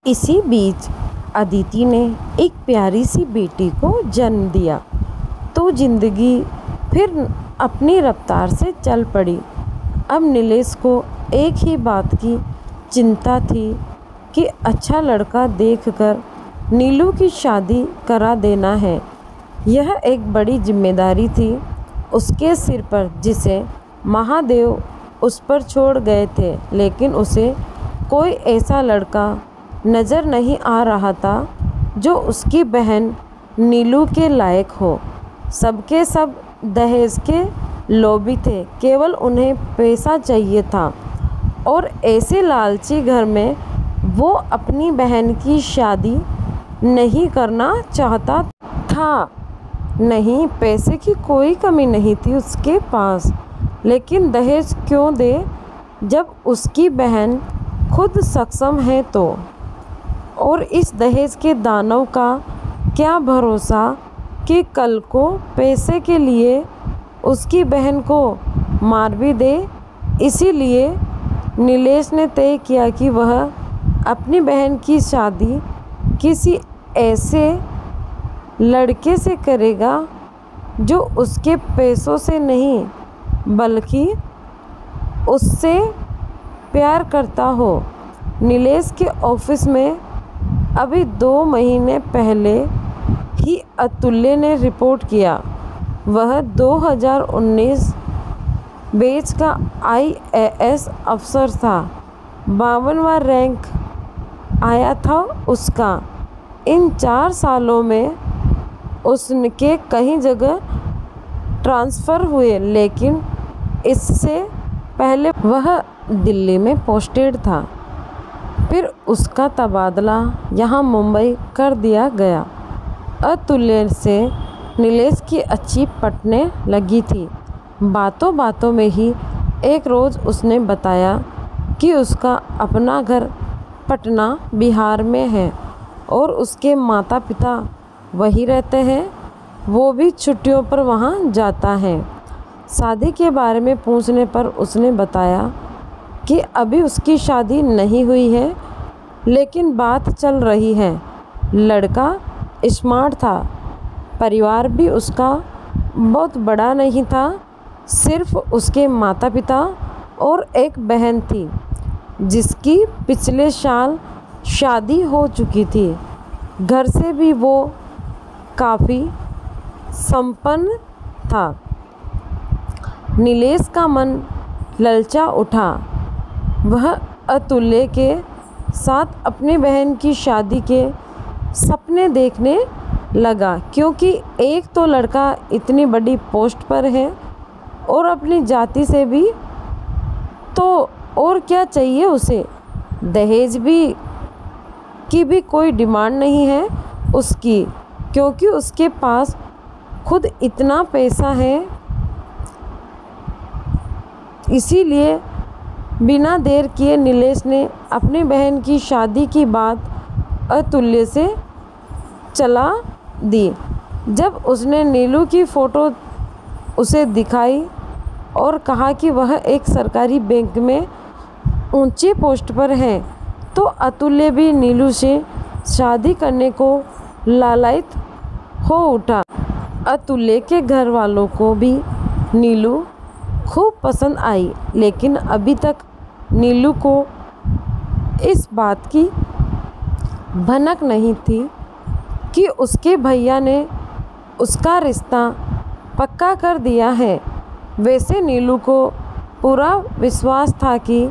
इसी बीच अदिति ने एक प्यारी सी बेटी को जन्म दिया तो जिंदगी फिर अपनी रफ्तार से चल पड़ी। अब नीलेश को एक ही बात की चिंता थी कि अच्छा लड़का देखकर नीलू की शादी करा देना है। यह एक बड़ी जिम्मेदारी थी उसके सिर पर जिसे महादेव उस पर छोड़ गए थे, लेकिन उसे कोई ऐसा लड़का नज़र नहीं आ रहा था जो उसकी बहन नीलू के लायक हो। सबके सब दहेज के लोभी थे, केवल उन्हें पैसा चाहिए था और ऐसे लालची घर में वो अपनी बहन की शादी नहीं करना चाहता था। नहीं, पैसे की कोई कमी नहीं थी उसके पास, लेकिन दहेज क्यों दे जब उसकी बहन खुद सक्षम है तो। और इस दहेज के दानव का क्या भरोसा कि कल को पैसे के लिए उसकी बहन को मार भी दे। इसीलिए नीलेश ने तय किया कि वह अपनी बहन की शादी किसी ऐसे लड़के से करेगा जो उसके पैसों से नहीं बल्कि उससे प्यार करता हो। नीलेश के ऑफिस में अभी 2 महीने पहले ही अतुल्य ने रिपोर्ट किया। वह 2019 बैच का IAS अफसर था। 52वां रैंक आया था उसका। इन 4 सालों में उसके कई जगह ट्रांसफ़र हुए, लेकिन इससे पहले वह दिल्ली में पोस्टेड था। फिर उसका तबादला यहाँ मुंबई कर दिया गया। अतुल्य से नीलेश की अच्छी पटने लगी थी। बातों बातों में ही एक रोज़ उसने बताया कि उसका अपना घर पटना बिहार में है और उसके माता पिता वहीं रहते हैं। वो भी छुट्टियों पर वहाँ जाता है। शादी के बारे में पूछने पर उसने बताया कि अभी उसकी शादी नहीं हुई है, लेकिन बात चल रही है। लड़का स्मार्ट था, परिवार भी उसका बहुत बड़ा नहीं था, सिर्फ उसके माता पिता और एक बहन थी जिसकी पिछले साल शादी हो चुकी थी। घर से भी वो काफ़ी संपन्न था। नीलेश का मन ललचा उठा। वह अतुल्य के साथ अपनी बहन की शादी के सपने देखने लगा, क्योंकि एक तो लड़का इतनी बड़ी पोस्ट पर है और अपनी जाति से भी, तो और क्या चाहिए उसे। दहेज की भी कोई डिमांड नहीं है उसकी, क्योंकि उसके पास खुद इतना पैसा है। इसीलिए बिना देर किए नीलेश ने अपनी बहन की शादी की बात अतुल्य से चला दी। जब उसने नीलू की फ़ोटो उसे दिखाई और कहा कि वह एक सरकारी बैंक में ऊंची पोस्ट पर है, तो अतुल्य भी नीलू से शादी करने को लालायित हो उठा। अतुल्य के घर वालों को भी नीलू खूब पसंद आई, लेकिन अभी तक नीलू को इस बात की भनक नहीं थी कि उसके भैया ने उसका रिश्ता पक्का कर दिया है। वैसे नीलू को पूरा विश्वास था कि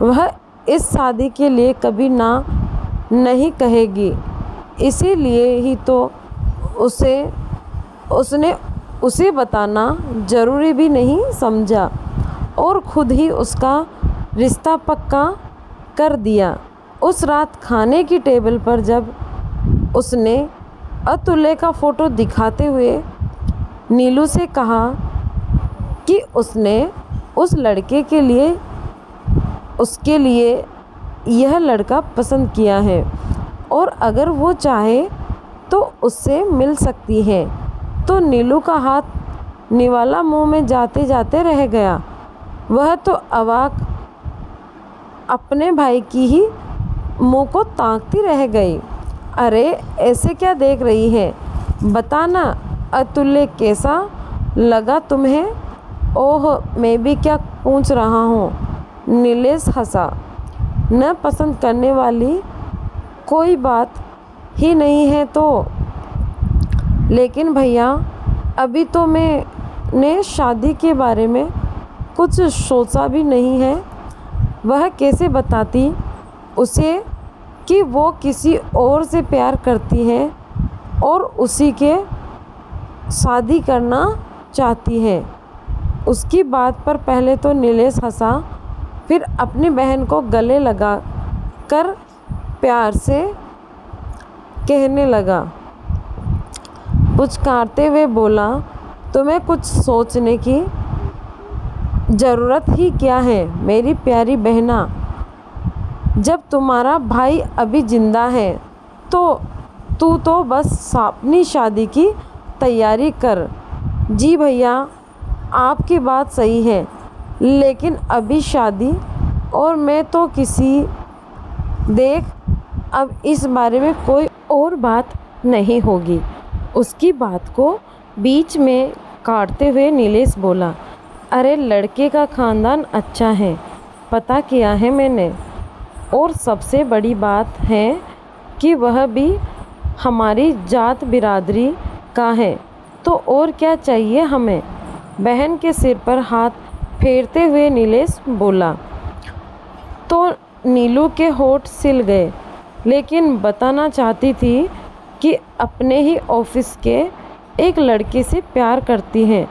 वह इस शादी के लिए कभी ना नहीं कहेगी। इसीलिए ही तो उसने उसे बताना ज़रूरी भी नहीं समझा और खुद ही उसका रिश्ता पक्का कर दिया। उस रात खाने की टेबल पर जब उसने अतुल्य का फ़ोटो दिखाते हुए नीलू से कहा कि उसने उस लड़के के लिए उसके लिए यह लड़का पसंद किया है और अगर वो चाहे तो उससे मिल सकती है, तो नीलू का हाथ निवाला मुंह में जाते जाते रह गया। वह तो अवाक अपने भाई की ही मुंह को ताकती रह गई। अरे ऐसे क्या देख रही है, बताना अतुल्य, कैसा लगा तुम्हें? ओह, मैं भी क्या पूछ रहा हूँ। नीलेश हंसा। न पसंद करने वाली कोई बात ही नहीं है तो। लेकिन भैया, अभी तो मैंने शादी के बारे में कुछ सोचा भी नहीं है। वह कैसे बताती उसे कि वो किसी और से प्यार करती है और उसी के शादी करना चाहती है। उसकी बात पर पहले तो नीलेश हंसा, फिर अपनी बहन को गले लगा कर प्यार से कहने लगा, पुचकारते हुए बोला, तुम्हें कुछ सोचने की ज़रूरत ही क्या है मेरी प्यारी बहना। जब तुम्हारा भाई अभी जिंदा है तो तू तो बस अपनी शादी की तैयारी कर। जी भैया, आपकी बात सही है, लेकिन अभी शादी और मैं तो किसी देख, अब इस बारे में कोई और बात नहीं होगी। उसकी बात को बीच में काटते हुए नीलेश बोला, अरे लड़के का ख़ानदान अच्छा है, पता किया है मैंने, और सबसे बड़ी बात है कि वह भी हमारी जात बिरादरी का है, तो और क्या चाहिए हमें। बहन के सिर पर हाथ फेरते हुए नीलेश बोला। तो नीलू के होठ सिल गए, लेकिन बताना चाहती थी कि अपने ही ऑफिस के एक लड़के से प्यार करती हैं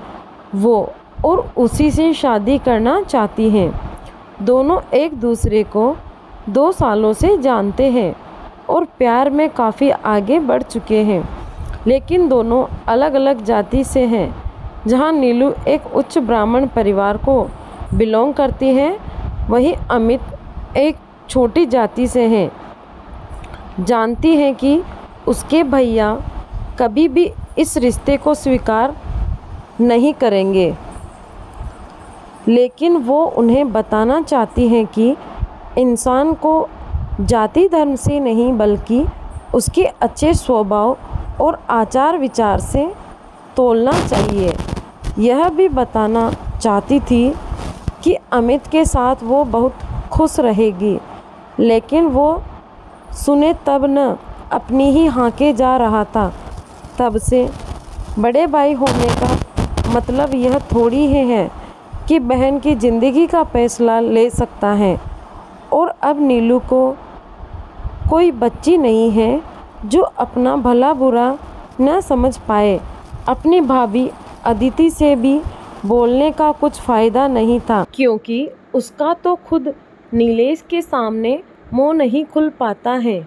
वो, और उसी से शादी करना चाहती हैं। दोनों एक दूसरे को 2 सालों से जानते हैं और प्यार में काफ़ी आगे बढ़ चुके हैं, लेकिन दोनों अलग अलग जाति से हैं। जहां नीलू एक उच्च ब्राह्मण परिवार को बिलोंग करती हैं, वहीं अमित एक छोटी जाति से हैं। जानती हैं कि उसके भैया कभी भी इस रिश्ते को स्वीकार नहीं करेंगे, लेकिन वो उन्हें बताना चाहती हैं कि इंसान को जाति धर्म से नहीं बल्कि उसके अच्छे स्वभाव और आचार विचार से तोलना चाहिए। यह भी बताना चाहती थी कि अमित के साथ वो बहुत खुश रहेगी, लेकिन वो सुने तब न अपनी ही हाँके जा रहा था। तब से बड़े भाई होने का मतलब यह थोड़ी ही है कि बहन की ज़िंदगी का फैसला ले सकता है, और अब नीलू को कोई बच्ची नहीं है जो अपना भला बुरा न समझ पाए। अपनी भाभी अदिति से भी बोलने का कुछ फ़ायदा नहीं था, क्योंकि उसका तो खुद नीलेश के सामने मुँह नहीं खुल पाता है।